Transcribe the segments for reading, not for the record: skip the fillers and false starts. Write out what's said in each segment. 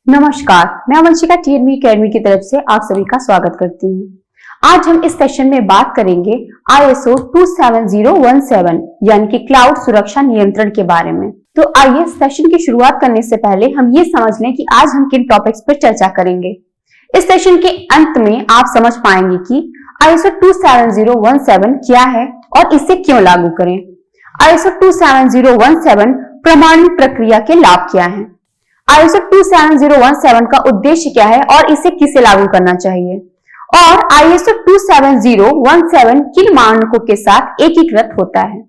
नमस्कार, मैं Vanshika TNV academy की तरफ से आप सभी का स्वागत करती हूँ। आज हम इस सेशन में बात करेंगे ISO 27017 यानी कि क्लाउड सुरक्षा नियंत्रण के बारे में। तो आइए सेशन की शुरुआत करने से पहले हम ये समझ लें कि आज हम किन टॉपिक्स पर चर्चा करेंगे। इस सेशन के अंत में आप समझ पाएंगे कि ISO 27017 क्या है और इसे क्यों लागू करें। ISO 27017 प्रमाणन प्रक्रिया के लाभ क्या हैं, ISO 27017 का उद्देश्य क्या है और इसे किसे लागू करना चाहिए, और ISO 27017 किन मानकों के साथ एकीकृत होता है।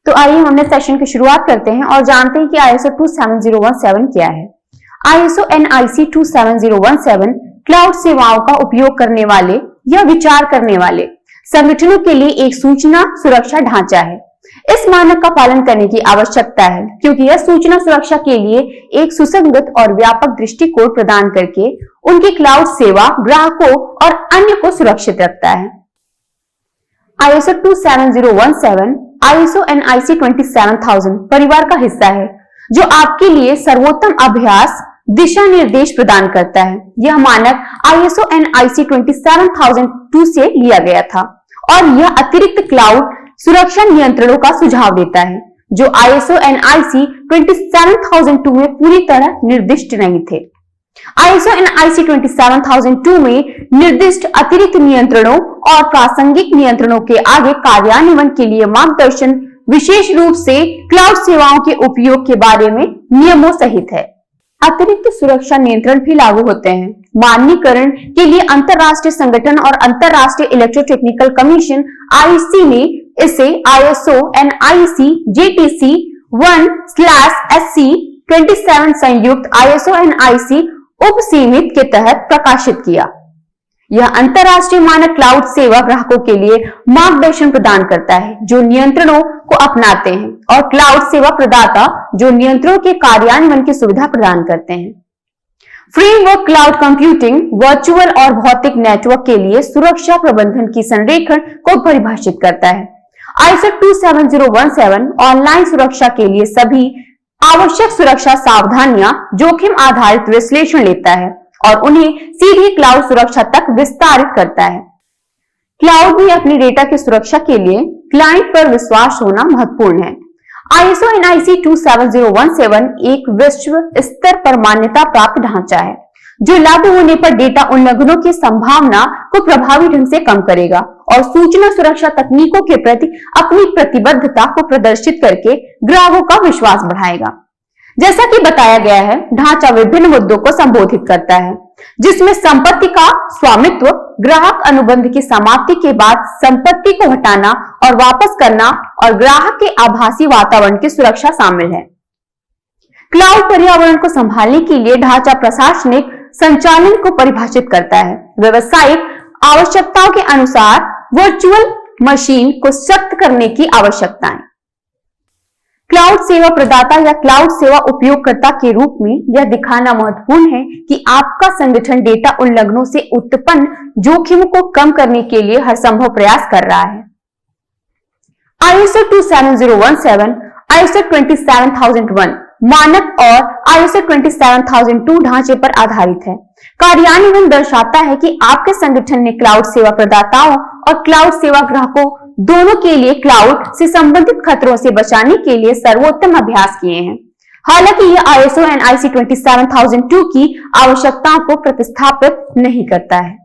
तो आइए हम अपने सेशन की शुरुआत करते हैं और जानते हैं कि ISO 27017 क्या है। ISO NIC 27017 क्लाउड सेवाओं का उपयोग करने वाले या विचार करने वाले संगठनों के लिए एक सूचना सुरक्षा ढांचा है। इस मानक का पालन करने की आवश्यकता है क्योंकि यह सूचना सुरक्षा के लिए एक सुसंगत और व्यापक दृष्टिकोण प्रदान करके उनकी क्लाउड सेवा ग्राहकों और अन्य को सुरक्षित रखता है। ISO 27017 ISO NIC 27000 परिवार का हिस्सा है जो आपके लिए सर्वोत्तम अभ्यास दिशा निर्देश प्रदान करता है। यह मानक ISO NIC 27002 से लिया गया था और यह अतिरिक्त क्लाउड सुरक्षा नियंत्रणों का सुझाव देता है जो ISO NIC 27002 में पूरी तरह निर्दिष्ट नहीं थे। ISO NIC 27002 में निर्दिष्ट अतिरिक्त नियंत्रणों और प्रासंगिक नियंत्रणों के आगे कार्यान्वयन के लिए मार्गदर्शन विशेष रूप से क्लाउड सेवाओं के उपयोग के बारे में नियमों सहित है। अतिरिक्त सुरक्षा नियंत्रण भी लागू होते हैं। मानकीकरण के लिए अंतरराष्ट्रीय संगठन और अंतरराष्ट्रीय इलेक्ट्रोटेक्निकल कमीशन IEC ने इसे ISO NIC JTC 1/SC 27 संयुक्त ISO NIC उपसीमित के तहत प्रकाशित किया। यह अंतरराष्ट्रीय मानक क्लाउड सेवा ग्राहकों के लिए मार्गदर्शन प्रदान करता है जो नियंत्रणों को अपनाते हैं और क्लाउड सेवा प्रदाता जो नियंत्रणों के कार्यान्वयन की सुविधा प्रदान करते हैं। फ्रेमवर्क क्लाउड कंप्यूटिंग वर्चुअल और भौतिक नेटवर्क के लिए सुरक्षा प्रबंधन की संरेखण को परिभाषित करता है। ISO 27017 ऑनलाइन सुरक्षा के लिए सभी आवश्यक सुरक्षा सावधानियां जोखिम आधारित विश्लेषण लेता है और उन्हें सीधे क्लाउड सुरक्षा तक विस्तारित करता है। क्लाउड में अपनी डेटा की सुरक्षा के लिए क्लाइंट पर विश्वास होना महत्वपूर्ण है। ISO NIC 27017 एक विश्व स्तर पर मान्यता प्राप्त ढांचा है जो लागू होने पर डेटा उल्लंघनों की संभावना को प्रभावी ढंग से कम करेगा और सूचना सुरक्षा तकनीकों के प्रति अपनी प्रतिबद्धता को प्रदर्शित करके ग्राहकों का विश्वास बढ़ाएगा। जैसा कि बताया गया है, ढांचा विभिन्न मुद्दों को संबोधित करता है जिसमें संपत्ति का स्वामित्व, ग्राहक अनुबंध की समाप्ति के बाद संपत्ति को हटाना और वापस करना और ग्राहक के आभासी वातावरण की सुरक्षा शामिल है। क्लाउड पर्यावरण को संभालने के लिए ढांचा प्रशासनिक संचालन को परिभाषित करता है। व्यवसायिक आवश्यकताओं के अनुसार वर्चुअल मशीन को सख्त करने की आवश्यकताएं। क्लाउड सेवा प्रदाता या क्लाउड सेवा उपयोगकर्ता के रूप में यह दिखाना महत्वपूर्ण है कि आपका संगठन डेटा उल्लंघनों से उत्पन्न जोखिम को कम करने के लिए हर संभव प्रयास कर रहा है। ISO 27017 ISO 27001 मानक और ISO 27002 ढांचे पर आधारित है। कार्यान्वयन दर्शाता है कि आपके संगठन ने क्लाउड सेवा प्रदाताओं और क्लाउड सेवा ग्राहकों दोनों के लिए क्लाउड से संबंधित खतरों से बचाने के लिए सर्वोत्तम अभ्यास किए हैं। हालांकि यह ISO NIC 27002 की आवश्यकताओं को प्रतिस्थापित नहीं करता है।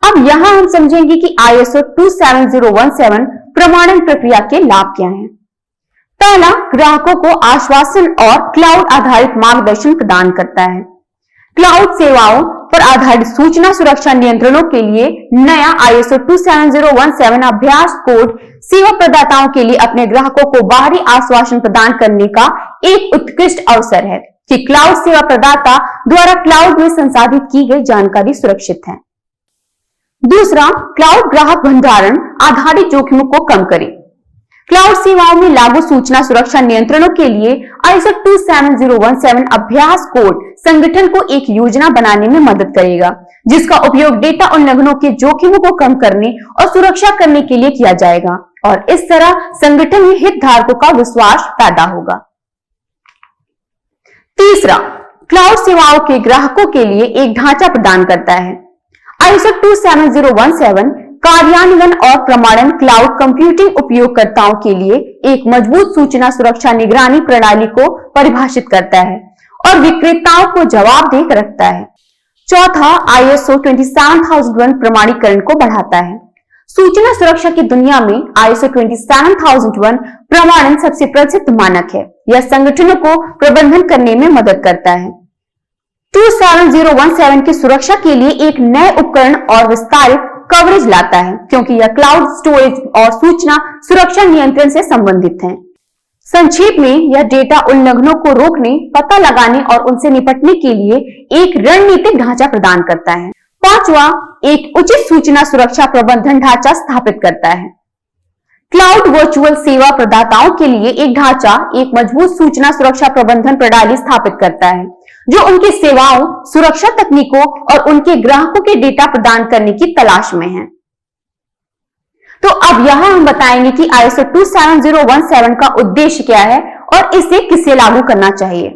अब यहां हम समझेंगे कि ISO 27017 प्रमाणन प्रक्रिया के लाभ क्या हैं। पहला, ग्राहकों को आश्वासन और क्लाउड आधारित मार्गदर्शन प्रदान करता है। क्लाउड सेवाओं पर आधारित सूचना सुरक्षा नियंत्रणों के लिए नया ISO 27017 अभ्यास कोड सेवा प्रदाताओं के लिए अपने ग्राहकों को बाहरी आश्वासन प्रदान करने का एक उत्कृष्ट अवसर है कि क्लाउड सेवा प्रदाता द्वारा क्लाउड में संसाधित की गई जानकारी सुरक्षित है। दूसरा, क्लाउड ग्राहक भंडारण आधारित जोखिमों को कम करें। क्लाउड सेवाओं में लागू सूचना सुरक्षा नियंत्रणों के लिए ISO 27017 अभ्यास कोड संगठन को एक योजना बनाने में मदद करेगा जिसका उपयोग डेटा उल्लंघनों के जोखिमों को कम करने और सुरक्षा करने के लिए किया जाएगा और इस तरह संगठन में हितधारकों का विश्वास पैदा होगा। तीसरा, क्लाउड सेवाओं के ग्राहकों के लिए एक ढांचा प्रदान करता है। ISO 27017 कार्यान्वयन और प्रमाणन क्लाउड कंप्यूटिंग उपयोगकर्ताओं के लिए एक मजबूत सूचना सुरक्षा निगरानी प्रणाली को परिभाषित करता है और विक्रेताओं को जवाबदेह रखता है। चौथा, ISO 27001 प्रमाणीकरण को बढ़ाता है। सूचना सुरक्षा की दुनिया में ISO 27001 प्रमाणन सबसे प्रसिद्ध मानक है। यह संगठनों को प्रबंधन करने में मदद करता है। 27017 की सुरक्षा के लिए एक नए उपकरण और विस्तारित कवरेज लाता है, क्योंकि यह क्लाउड स्टोरेज और सूचना सुरक्षा नियंत्रण से संबंधित है। संक्षेप में, यह डेटा उल्लंघनों को रोकने, पता लगाने और उनसे निपटने के लिए एक रणनीतिक ढांचा प्रदान करता है। पांचवा, एक उचित सूचना सुरक्षा प्रबंधन ढांचा स्थापित करता है। क्लाउड वर्चुअल सेवा प्रदाताओं के लिए एक ढांचा एक मजबूत सूचना सुरक्षा प्रबंधन प्रणाली स्थापित करता है, जो उनकी सेवाओं, सुरक्षा तकनीकों और उनके ग्राहकों के डेटा प्रदान करने की तलाश में है। तो अब यहां हम बताएंगे कि ISO 27017 का उद्देश्य क्या है और इसे किसे लागू करना चाहिए।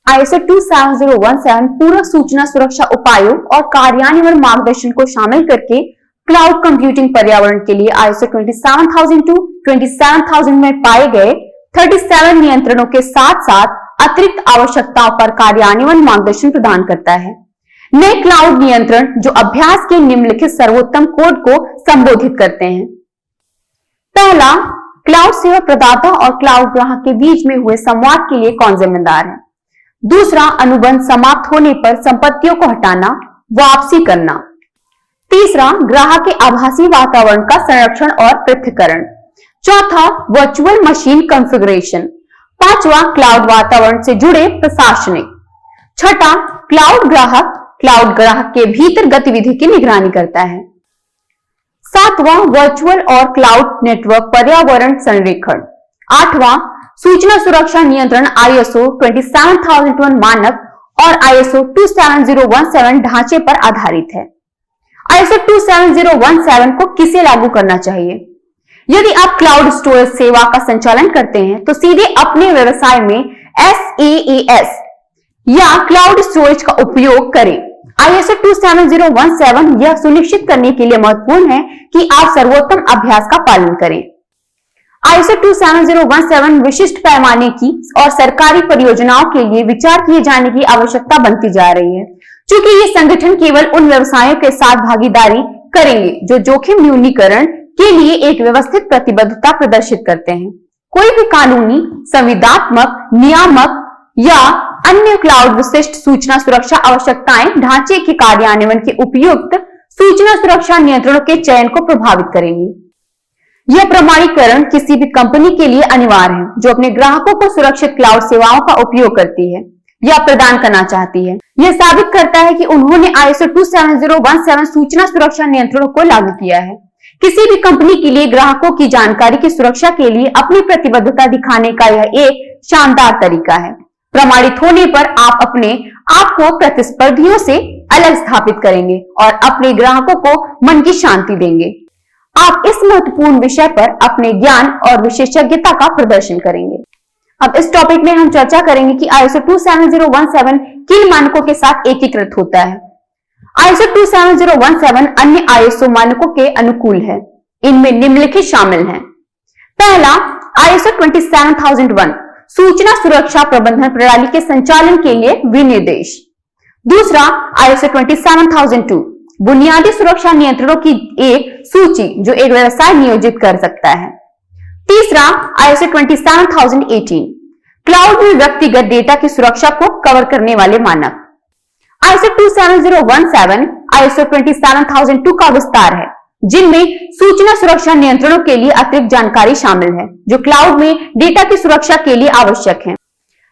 ISO 27017 पूरक सूचना सुरक्षा उपायों और कार्यान्वयन मार्गदर्शन को शामिल करके क्लाउड कंप्यूटिंग पर्यावरण के लिए ISO 27002, 27000 में पाए गए 37 नियंत्रणों के साथ साथ अतिरिक्त आवश्यकताओं पर कार्यान्वयन मार्गदर्शन प्रदान करता है। नए क्लाउड नियंत्रण जो अभ्यास के निम्नलिखित सर्वोत्तम कोड को संबोधित करते हैं। पहला, क्लाउड सेवा प्रदाता और क्लाउड ग्राहक के बीच में हुए संवाद के लिए कौन जिम्मेदार है। दूसरा, अनुबंध समाप्त होने पर संपत्तियों को हटाना, वापसी करना। तीसरा, ग्राहक के आभासी वातावरण का संरक्षण और पृथक्करण। चौथा, वर्चुअल मशीन कॉन्फ़िगरेशन। पांचवा, क्लाउड वातावरण से जुड़े प्रशासनिक। छठा, क्लाउड ग्राहक के भीतर गतिविधि की निगरानी करता है। सातवां, वर्चुअल और क्लाउड नेटवर्क पर्यावरण संरेखण। आठवां, सूचना सुरक्षा नियंत्रण ISO 27001 मानक और ISO 27017 ढांचे पर आधारित है। ISO 27017 को किसे लागू करना चाहिए? यदि आप क्लाउड स्टोरेज सेवा का संचालन करते हैं तो सीधे अपने व्यवसाय में SaaS या क्लाउड स्टोरेज का उपयोग करें। ISO 27017 यह सुनिश्चित करने के लिए महत्वपूर्ण है कि आप सर्वोत्तम अभ्यास का पालन करें। ISO 27017 विशिष्ट पैमाने की और सरकारी परियोजनाओं के लिए विचार किए जाने की आवश्यकता बनती जा रही है, क्योंकि ये संगठन केवल उन व्यवसायों के साथ भागीदारी करेंगे जो जोखिम न्यूनीकरण के लिए एक व्यवस्थित प्रतिबद्धता प्रदर्शित करते हैं। कोई भी कानूनी, संविदात्मक, नियामक या अन्य क्लाउड विशिष्ट सूचना सुरक्षा आवश्यकताएं ढांचे के कार्यान्वयन के उपयुक्त सूचना सुरक्षा नियंत्रणों के चयन को प्रभावित करेंगी। यह प्रमाणीकरण किसी भी कंपनी के लिए अनिवार्य है जो अपने ग्राहकों को सुरक्षित क्लाउड सेवाओं का उपयोग करती है या प्रदान करना चाहती है। यह साबित करता है कि उन्होंने ISO 27017 सूचना सुरक्षा नियंत्रणों को लागू किया है। किसी भी कंपनी के लिए ग्राहकों की जानकारी की सुरक्षा के लिए अपनी प्रतिबद्धता दिखाने का यह एक शानदार तरीका है। प्रमाणित होने पर आप अपने आप को प्रतिस्पर्धियों से अलग स्थापित करेंगे और अपने ग्राहकों को मन की शांति देंगे। आप इस महत्वपूर्ण विषय पर अपने ज्ञान और विशेषज्ञता का प्रदर्शन करेंगे। अब इस टॉपिक में हम चर्चा करेंगे कि ISO 27017 किन मानकों के साथ एकीकृत होता है। ISO 27017 अन्य ISO मानकों के अनुकूल है। इनमें निम्नलिखित शामिल हैं। पहला, ISO 27001 सूचना सुरक्षा प्रबंधन प्रणाली के संचालन के लिए विनिर्देश। दूसरा, ISO 27002 बुनियादी सुरक्षा नियंत्रणों की एक सूची जो एक व्यवसाय नियोजित कर सकता है। तीसरा, ISO 27018 क्लाउड में व्यक्तिगत डेटा की सुरक्षा को कवर करने वाले मानक। ISO 27017 ISO 27002 का विस्तार है, जिनमें सूचना सुरक्षा नियंत्रणों के लिए अतिरिक्त जानकारी शामिल है जो क्लाउड में डेटा की सुरक्षा के लिए आवश्यक है।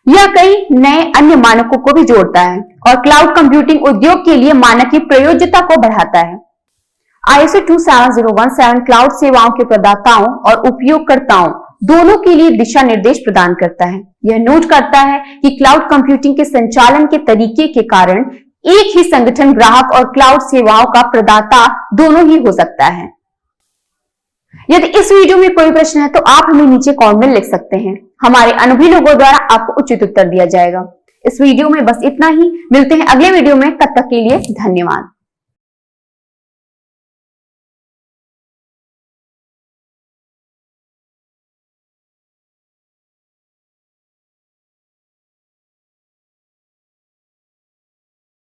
यह कई नए अन्य मानकों को भी जोड़ता है और क्लाउड कंप्यूटिंग उद्योग के लिए मानक की प्रयोज्यता को बढ़ाता है। ISO 27017 क्लाउड सेवाओं के प्रदाताओं और उपयोगकर्ताओं दोनों के लिए दिशा निर्देश प्रदान करता है। यह नोट करता है कि क्लाउड कंप्यूटिंग के संचालन के तरीके के कारण एक ही संगठन ग्राहक और क्लाउड सेवाओं का प्रदाता दोनों ही हो सकता है। यदि इस वीडियो में कोई प्रश्न है तो आप हमें नीचे कमेंट में लिख सकते हैं। हमारे अनुभवी लोगों द्वारा आपको उचित उत्तर दिया जाएगा। इस वीडियो में बस इतना ही, मिलते हैं अगले वीडियो में, तब तक के लिए धन्यवाद।